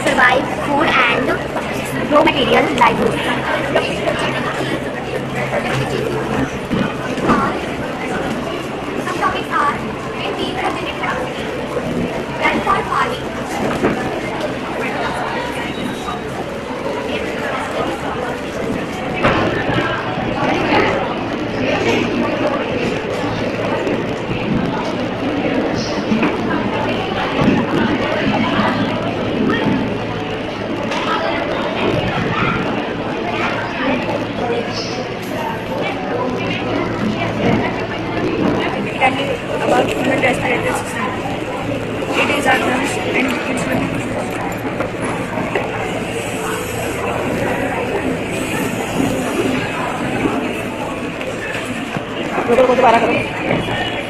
Survive food and raw material livelihood. Some topics are when people have been productivity, that's called farming. About human respiratory system. It is our lungs and usually Kau tu baca barang.